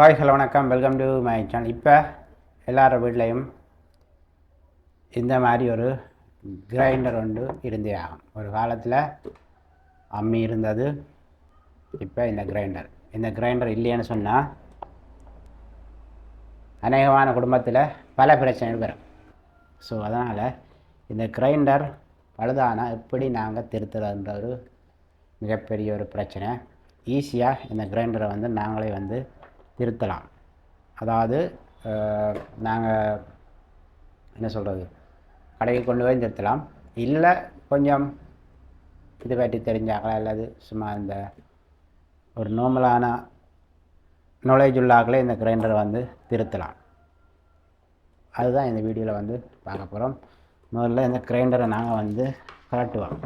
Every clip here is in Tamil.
ஹாய் ஹலோ வணக்கம், வெல்கம் டு மை சேனல். இப்போ எல்லார வீட்லேயும் இந்த மாதிரி ஒரு கிரைண்டர் ஒன்று இருந்தே ஆகும். ஒரு காலத்தில் அம்மி இருந்தது, இப்போ இந்த கிரைண்டர் இல்லைன்னு சொன்னால் அநேகமான குடும்பத்தில் பல பிரச்சனைகள் வரும். ஸோ அதனால் இந்த கிரைண்டர் பழுதானா எப்படி நாங்கள் திருத்துறதுன்ற ஒரு மிகப்பெரிய ஒரு பிரச்சனை. ஈஸியாக இந்த கிரைண்டரை நாங்களே திருத்தலாம். அதாவது நாங்கள் என்ன சொல்கிறது, கடைக்கு கொண்டு போய் திருத்தலாம். இல்லை கொஞ்சம் இது பற்றி தெரிஞ்சாங்களா அல்லது சும்மா இந்த ஒரு நார்மலான நாலேஜ் உள்ளாக்களே இந்த கிரைண்டரை திருத்தலாம். அதுதான் இந்த வீடியோவில் பார்க்க போகிறோம். முதல்ல இந்த கிரைண்டரை நாங்கள் கலட்டுவோம்.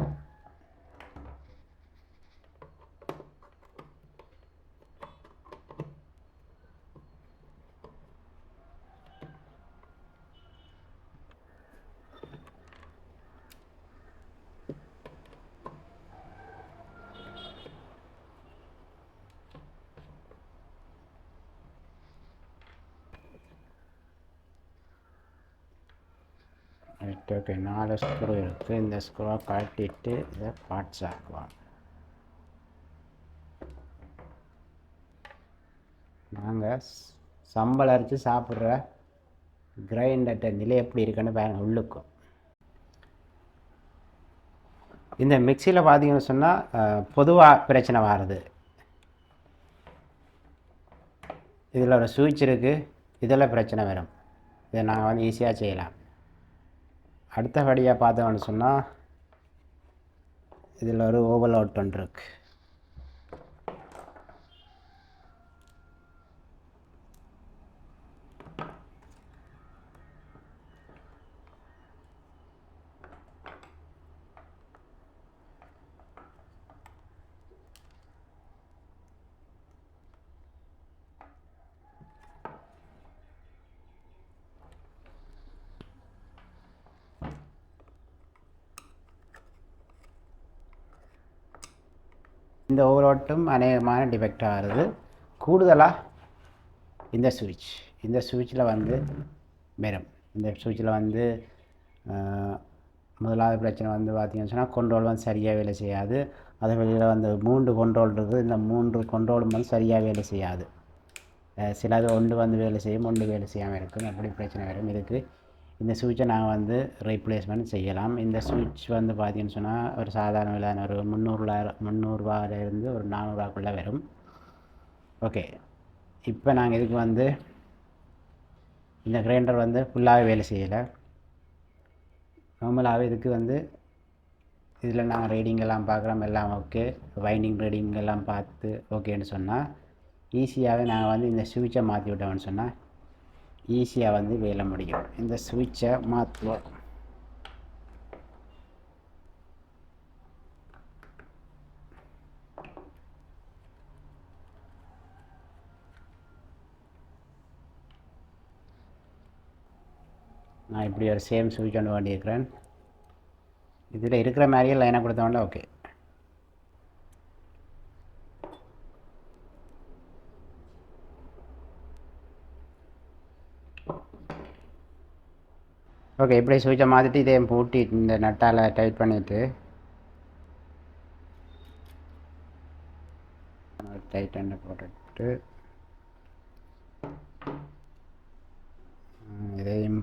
ஓகே, 4 ஸ்க்ரூ இருக்குது. இந்த ஸ்க்ரூவை கழட்டிட்டு இதை பார்ட்ஸ் ஆக்குவோம். நாங்கள் சம்பளம் அரைச்சி சாப்பிட்ற கிரைண்டர்கிட்ட நிலை எப்படி இருக்குன்னு பாருங்கள். உள்ளுக்கும் இந்த மிக்சியில் பார்த்தீங்கன்னு சொன்னால் பொதுவாக பிரச்சனை வருது. இதில் ஒரு சுவிட்ச் இருக்குது, இதில் பிரச்சனை வரும். இதை நாங்கள் ஈஸியாக செய்யலாம். அடுத்தபடியாக பார்த்தோம்னு சொன்னால் இதில் ஒரு ஓவர்லோட் ஒன்று இருக்குது. இந்த ஓவர்லோட்டும் அநேகமான டிஃபெக்ட் ஆகிறது. கூடுதலாக இந்த சுவிட்சில் வரும். இந்த சுவிட்சில் முதலாவது பிரச்சனை பார்த்திங்கன்னு சொன்னால் கண்ட்ரோல் சரியாக வேலை செய்யாது. அதே வழியில் 3 கண்ட்ரோல் இருக்குது. இந்த 3 கண்ட்ரோலும் சரியாக வேலை செய்யாது. சிலது ஒன்று வேலை செய்யும், ஒன்று வேலை செய்யாமல் இருக்கும். எப்படி பிரச்சனை வரும். இதுக்கு இந்த சுவிட்சை நாங்கள் ரீப்ளேஸ்மெண்ட் செய்யலாம். இந்த சுவிட்ச் பார்த்தீங்கன்னு சொன்னால் ஒரு சாதாரண விலையான ஒரு 300 ஒரு 400 வரும். ஓகே, இப்போ நாங்கள் இதுக்கு இந்த கிரைண்டர் ஃபுல்லாகவே வேலை செய்யலை. நார்மலாகவே இதுக்கு இதில் நாங்கள் ரீடிங் எல்லாம் பார்க்குறோம், எல்லாம் ஓகே. வைண்டிங் ரீடிங் எல்லாம் பார்த்து ஓகேன்னு சொன்னால் ஈஸியாகவே நாங்கள் இந்த சுவிட்சை மாற்றி விட்டோம்னு சொன்னால் ஈஸியாக வேலை முடியும். இந்த சுவிட்சை மாற்றுவோம். நான் இப்படி ஒரு சேம் சுவிட்ச் ஒன்று வேண்டியிருக்கிறேன். இதில் இருக்கிற மாதிரியே லைனை கொடுத்தோம்னா ஓகே. ஓகே, இப்படி சுவிட்சை மாற்றிட்டு இதையும் பூட்டி இந்த நட்டால் டைட் பண்ணிவிட்டு டைட் பண்ண போட்டுட்டு இதையும்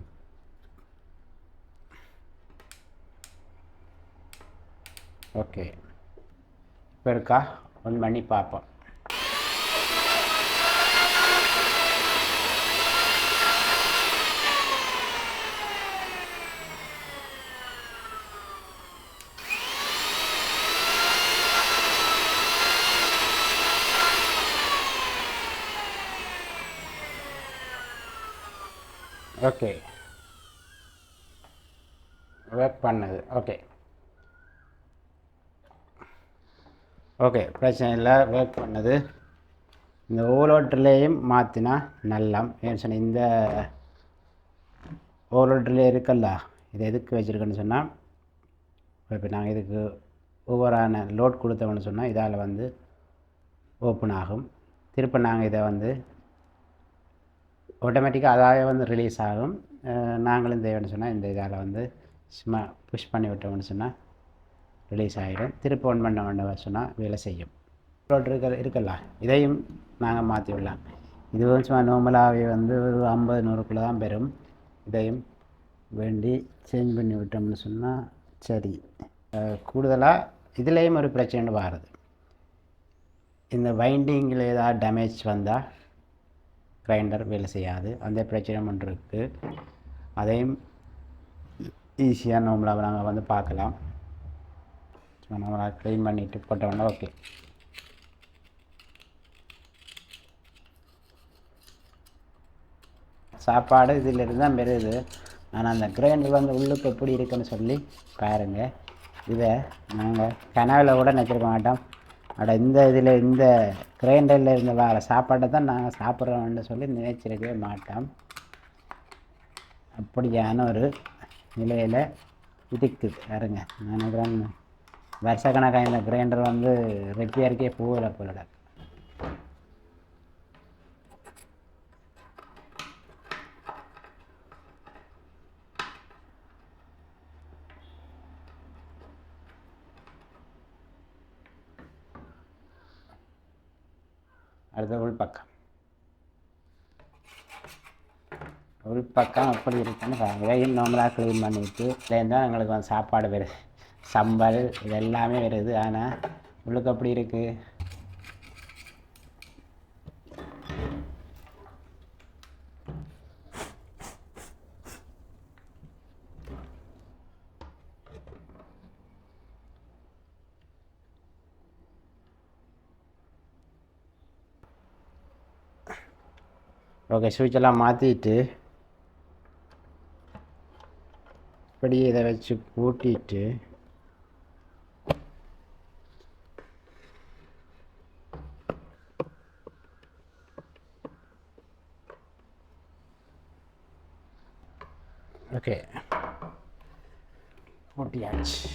ஓகே. இப்போ இருக்கா ஒன் பண்ணி பார்ப்போம். ஓகே, ஒர்க் பண்ணுது. ஓகே, பிரச்சனை இல்லை, ஒர்க் பண்ணுது. இந்த ஓவர்லோட் ரிலேயும் மாற்றினா நல்லா. ஏன்னு சொன்னால் இந்த ஓவர்லோட் ரிலே இருக்குல்ல, இதை எதுக்கு வச்சுருக்கேன்னு சொன்னால் இப்போ நாங்கள் இதுக்கு ஓவரான லோட் கொடுத்தோம்னு சொன்னால் இதால் ஓப்பன் ஆகும். திருப்ப நாங்கள் இதை ஆட்டோமேட்டிக்காக அதாவே வந்து ரிலீஸ் ஆகும். நாங்களும் தேவைன்னு சொன்னால் இந்த இதால் வந்து சும்மா புஷ் பண்ணி விட்டோம்னு சொன்னால் ரிலீஸ் ஆகிடும். திருப்பி ஒன் பண்ண வேண்டாம் சொன்னால் வேலை செய்யும். இருக்கல இதையும் நாங்கள் மாற்றி விடலாம். இது வந்து சும்மா நார்மலாகவே வந்து ஒரு 50-100க்குள்ளே தான் பெறும். இதையும் வேண்டி சேஞ்ச் பண்ணி விட்டோம்னு சொன்னால் சரி. கூடுதலாக இதுலேயும் ஒரு பிரச்சனை வருது. இந்த வைண்டிங்கில் ஏதாவது டேமேஜ் வந்தால் கிரைண்டர் வேலை செய்யாது. அந்த பிரச்சனை ஒன்று இருக்குது. அதையும் ஈஸியாக நார்மலாக நாங்கள் வந்து பார்க்கலாம். நம்மளாக க்ளீன் பண்ணிவிட்டு போட்டோம்னா ஓகே. சாப்பாடு இதிலிருந்து தான் பெறுது. ஆனால் அந்த கிரைண்டர் வந்து உள்ளுக்கு எப்படி இருக்குன்னு சொல்லி பாருங்கள். இதை நாங்கள் கனவில் கூட நினச்சிருக்க மாட்டோம். இந்த கிரைண்டரில் இருந்து வர சாப்பாட்டை தான் நாங்கள் சாப்பிட்றோம்னு சொல்லி நினைச்சிருக்கவே மாட்டோம். அப்படியான ஒரு நிலையில் இருக்குது. பாருங்க, நான் நினைக்கிறேன் வருஷக்கணக்காக இந்த கிரைண்டர் வந்து ரிப்பேருக்கே போகலை போல. அடுத்த உள்பக்கம் அப்படி இருக்குன்னு இதையும் நார்மலாக க்ளீன் பண்ணிவிட்டு இதுலேருந்தான் எங்களுக்கு வந்து சாப்பாடு வருது, சம்பல் இது எல்லாமே வருது. ஆனால் உள்ளுக்கு அப்படி இருக்குது. ஓகே, சுவிட்செல்லாம் மாற்றிட்டு இப்படியே இதை வச்சு பூட்டிட்டு ஓகே பூட்டியாச்சு.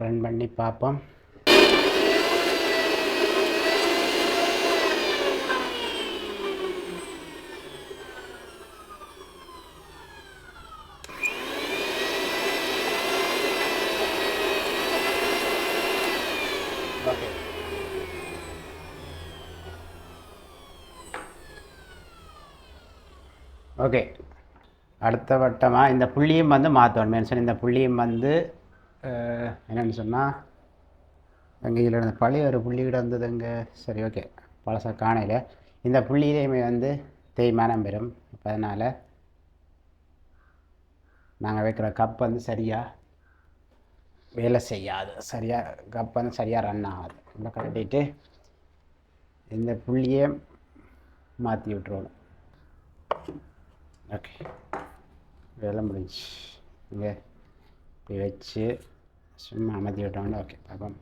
ரன் பண்ணி பார்ப்போம். ஓகே, அடுத்த வட்டமாக இந்த புள்ளியும் வந்து மாற்றணும். மென்ஷன் இந்த புள்ளியும் வந்து என்னென்னு சொன்னால் அங்கே இதில் இருந்த பழைய ஒரு புள்ளி கிடந்தது அங்கே. சரி, ஓகே, பழச காணையில் இந்த புள்ளியிலையுமே வந்து தேய்மானம் பெறும். இப்போ அதனால் நாங்கள் வைக்கிற கப் வந்து சரியாக வேலை செய்யாது. கப் வந்து சரியாக ரன் ஆகாது. நம்ம கட்டிட்டு இந்த புள்ளியை மாற்றி விட்டுருவோம். ஓகே, வேலை முடிஞ்சு. இங்கே இப்படி வச்சு சும்மா அமர்த்தி விட்டோம்னா ஓகே பார்ப்போம்.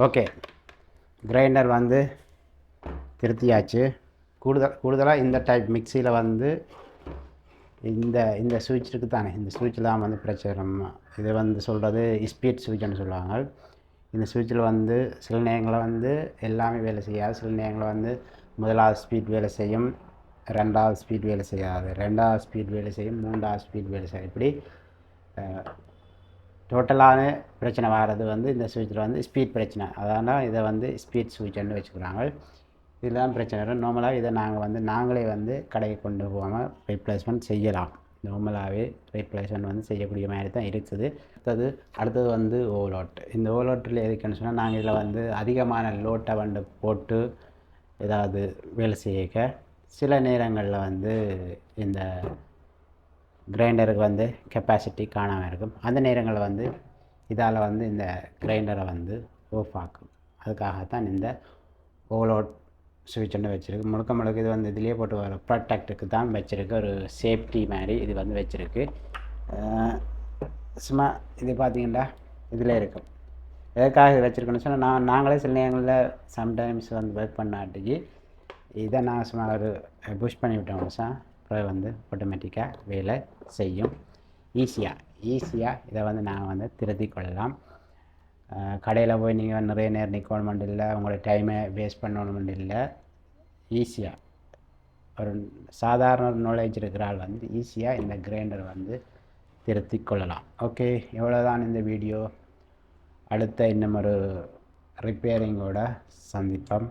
ஓகே, கிரைண்டர் வந்து திருத்தியாச்சு. கூடுதலாக இந்த டைப் மிக்சியில் வந்து இந்த சுவிட்ச் இருக்குது தானே, இந்த சுவிட்சில் தான் வந்து பிரச்சனை. இது வந்து சொல்கிறது ஸ்பீட் சுவிட்சுன்னு சொல்லுவாங்க. இந்த சுவிட்சில் வந்து சில நேரங்களில் வந்து எல்லாமே வேலை செய்யாது. சில நேரங்களில் வந்து முதலாவது ஸ்பீட் வேலை செய்யும், ரெண்டாவது ஸ்பீட் வேலை செய்யாது, ரெண்டாவது ஸ்பீட் வேலை செய்யும், மூன்றாவது ஸ்பீட் வேலை செய்யும். இப்படி டோட்டலான பிரச்சனை வர்றது வந்து இந்த சுவிட்சில் வந்து ஸ்பீட் பிரச்சனை. அதனால் இதை வந்து ஸ்பீட் சுவிட்சுன்னு வச்சுக்கிறாங்க. இதெல்லாம் பிரச்சனை வரும். நார்மலாக இதை நாங்களே வந்து கடைக்கு கொண்டு போகாமல் ரீப்ளேஸ்மெண்ட் செய்யலாம். நார்மலாகவே ரீப்ளேஸ்மெண்ட் வந்து செய்யக்கூடிய மாதிரி தான் இருக்குது. அடுத்தது வந்து ஓவர்லோட். இந்த ஓவர்லோட்டில் எதுக்குன்னு சொன்னால், நாங்கள் இதில் வந்து அதிகமான லோட்டை வந்து போட்டு ஏதாவது வேலை செய்ய சில நேரங்களில் வந்து இந்த கிரைண்டருக்கு வந்து கெப்பாசிட்டி காணாமல் இருக்கும். அந்த நேரங்களில் வந்து இதால் வந்து இந்த கிரைண்டரை வந்து ஆஃப் ஆக்கும். அதுக்காகத்தான் இந்த ஓவர்லோட் சுவிட்சுன்னு வச்சுருக்கு. முழுக்க இது வந்து இதுலேயே போட்டு வர ப்ரொடெக்டுக்கு தான் வச்சுருக்கு. ஒரு சேஃப்டி மாதிரி இது வந்து வச்சுருக்கு. சும்மா இது பார்த்திங்கன்னா இதில் இருக்கும். எதுக்காக வச்சுருக்கோன்னு சொன்னால் நாங்களே சில நேரங்களில் சம்டைம்ஸ் வந்து ஒர்க் பண்ணாட்டிக்கு இதை நான் சும்மா ஒரு புஷ் பண்ணி விட்டோம் சார். அப்புறம் வந்து ஆட்டோமேட்டிக்காக வேலை செய்யும் ஈஸியாக இதை வந்து நாங்கள் வந்து திருத்தி கொள்ளலாம். கடையில் போய் நீங்கள் நிறைய நேரம் நிற்கணுமெண்டு இல்லை, உங்களோட டைமை வேஸ்ட் பண்ணணுமெண்டு இல்லை. ஈஸியாக ஒரு சாதாரண ஒரு நாலேஜ் இருக்கிற ஆள் வந்து ஈஸியாக இந்த கிரைண்டர் வந்து திருத்தி கொள்ளலாம். ஓகே, எவ்வளோதான் இந்த வீடியோ. அடுத்த இன்னும் ஒரு ரிப்பேரிங்கோட சந்திப்போம்.